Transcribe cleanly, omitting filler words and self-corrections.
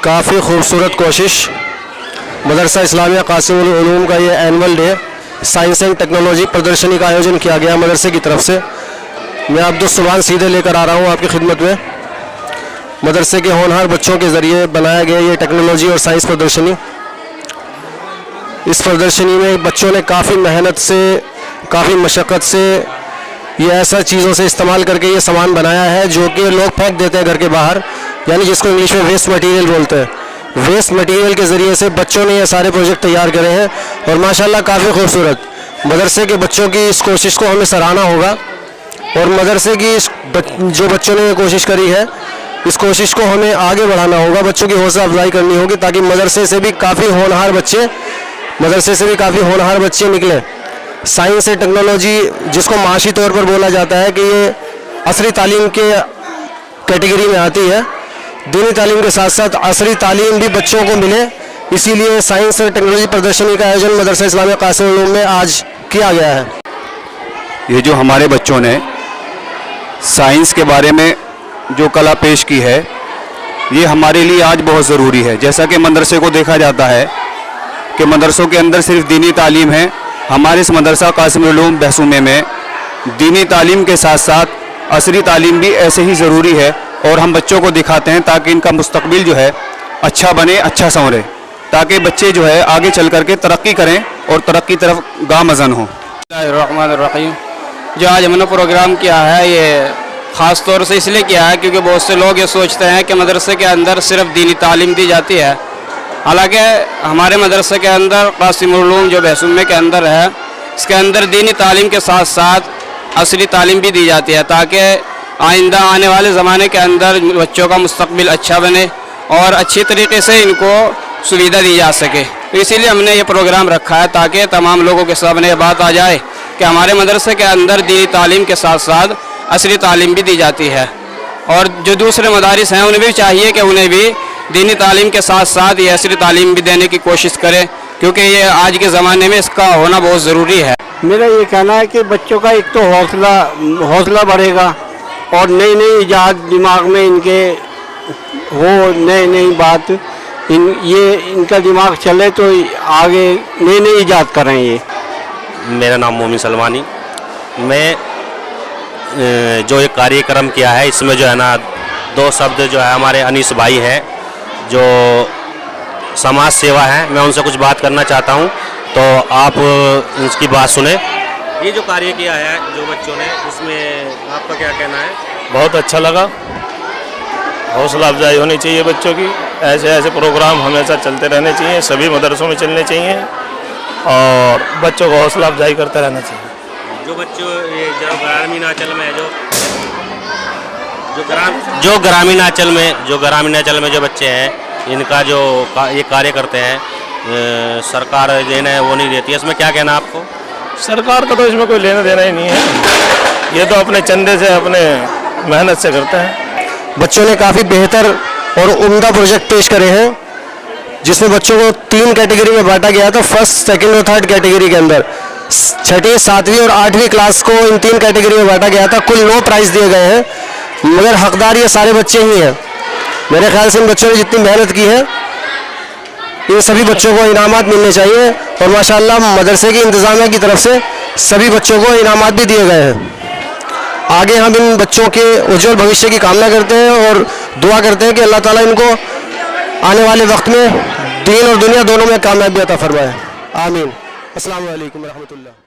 काफ़ी खूबसूरत कोशिश। मदरसा इस्लामिया कासिम उल उलूम का ये annual day science and technology प्रदर्शनी का आयोजन किया गया मदरसे की तरफ से। मैं अब्दुल सुभान सीधे लेकर आ रहा हूँ आपकी खिदमत में। मदरसे के होनहार बच्चों के ज़रिए बनाया गया ये टेक्नोलॉजी और साइंस प्रदर्शनी। इस प्रदर्शनी में बच्चों ने काफ़ी मेहनत से, काफ़ी मशक्क़त से ये ऐसा चीज़ों से इस्तेमाल करके ये सामान बनाया है जो कि लोग फेंक देते हैं घर के बाहर, यानी जिसको इंग्लिश में वेस्ट मटेरियल बोलते हैं। वेस्ट मटेरियल के ज़रिए से बच्चों ने ये सारे प्रोजेक्ट तैयार करे हैं और माशाल्लाह काफ़ी खूबसूरत। मदरसे के बच्चों की इस कोशिश को हमें सराहना होगा और मदरसे की जो बच्चों ने ये कोशिश करी है इस कोशिश को हमें आगे बढ़ाना होगा, बच्चों की हौसला अफजाई करनी होगी ताकि मदरसे से भी काफ़ी होनहार बच्चे निकले। साइंस एंड टेक्नोलॉजी जिसको माशी तौर पर बोला जाता है कि ये असरी तालीम के कैटेगरी में आती है। दीनी तालीम के साथ साथ असरी तालीम भी बच्चों को मिले, इसीलिए साइंस एंड टेक्नोलॉजी प्रदर्शनी का आयोजन मदरसा इस्लामिया कासिम उल उलूम में आज किया गया है। ये जो हमारे बच्चों ने साइंस के बारे में जो कला पेश की है ये हमारे लिए आज बहुत ज़रूरी है। जैसा कि मदरसे को देखा जाता है कि मदरसों के अंदर सिर्फ दीनी तालीम है, हमारे इस मदरसा कासिम उल उलूम बहसूमे में दीनी तालीम के साथ साथ असरी तालीम भी ऐसे ही ज़रूरी है और हम बच्चों को दिखाते हैं ताकि इनका मुस्तकबिल जो है अच्छा बने, अच्छा संवरे, ताकि बच्चे जो है आगे चल करके तरक्की करें और तरक्की तरफ गामज़न हों। बिस्मिल्लाहिर्रहमानिर्रहीम। जो आज हमने प्रोग्राम किया है ये ख़ास तौर से इसलिए किया है क्योंकि बहुत से लोग ये सोचते हैं कि मदरसे के अंदर सिर्फ दीनी तालीम दी जाती है। हालांकि हमारे मदरसे के अंदर कासिम उल उलूम जो बहसूमे के अंदर है इसके अंदर दीनी तालीम के साथ साथ असली तालीम भी दी जाती है ताकि आइंदा आने वाले ज़माने के अंदर बच्चों का मुस्तकबिल अच्छा बने और अच्छी तरीके से इनको सुविधा दी जा सके। तो इसीलिए हमने ये प्रोग्राम रखा है ताकि तमाम लोगों के सामने ये बात आ जाए कि हमारे मदरसे के अंदर दीनी तालीम के साथ साथ असली तालीम भी दी जाती है और जो दूसरे मदारिस हैं उन्हें भी चाहिए कि उन्हें भी दीनी तालीम के साथ साथ ये असली तालीम भी देने की कोशिश करें क्योंकि ये आज के ज़माने में इसका होना बहुत ज़रूरी है। मेरा ये कहना है कि बच्चों का एक तो हौसला बढ़ेगा और नई नई इजाद दिमाग में इनके हो, नई बात इनका दिमाग चले तो आगे नई इजाद करें। ये मेरा नाम मोमिन सलमानी। मैं जो ये कार्यक्रम किया है इसमें जो है ना दो शब्द जो है हमारे अनीस भाई हैं जो समाज सेवा है, मैं उनसे कुछ बात करना चाहता हूं तो आप इसकी बात सुने। ये जो कार्य किया है जो बच्चों ने इसमें आपका क्या कहना है? बहुत अच्छा लगा। हौसला अफजाई होनी चाहिए बच्चों की, ऐसे ऐसे प्रोग्राम हमेशा चलते रहने चाहिए, सभी मदरसों में चलने चाहिए और बच्चों को हौसला अफजाई करते रहना चाहिए। जो बच्चों ये जो ग्रामीणांचल में जो ग्रामीणांचल में जो बच्चे हैं इनका जो ये कार्य करते हैं सरकार देना वो नहीं देती है, इसमें क्या कहना आपको? सरकार का तो इसमें कोई लेना देना ही नहीं है, ये तो अपने चंदे से अपने मेहनत से करते हैं। बच्चों ने काफ़ी बेहतर और उम्दा प्रोजेक्ट पेश करे हैं जिसमें बच्चों को 3 कैटेगरी में बांटा गया था। फर्स्ट, सेकंड और थर्ड कैटेगरी के अंदर 6ठी, 7वीं और 8वीं क्लास को इन 3 कैटेगरी में बांटा गया था। कुल 9 प्राइज़ दिए गए हैं मगर हकदार ये सारे बच्चे ही हैं। मेरे ख्याल से इन बच्चों ने जितनी मेहनत की है इन सभी बच्चों को इनामात मिलने चाहिए और माशाल्लाह मदरसे की इंतज़ामिया की तरफ से सभी बच्चों को इनामात भी दिए गए हैं। आगे हम इन बच्चों के उज्जवल भविष्य की कामना करते हैं और दुआ करते हैं कि अल्लाह ताला इनको आने वाले वक्त में दीन और दुनिया दोनों में कामयाबी अता फरमाए। आमीन। अस्सलामु अलैकुम रहमतुल्लाह।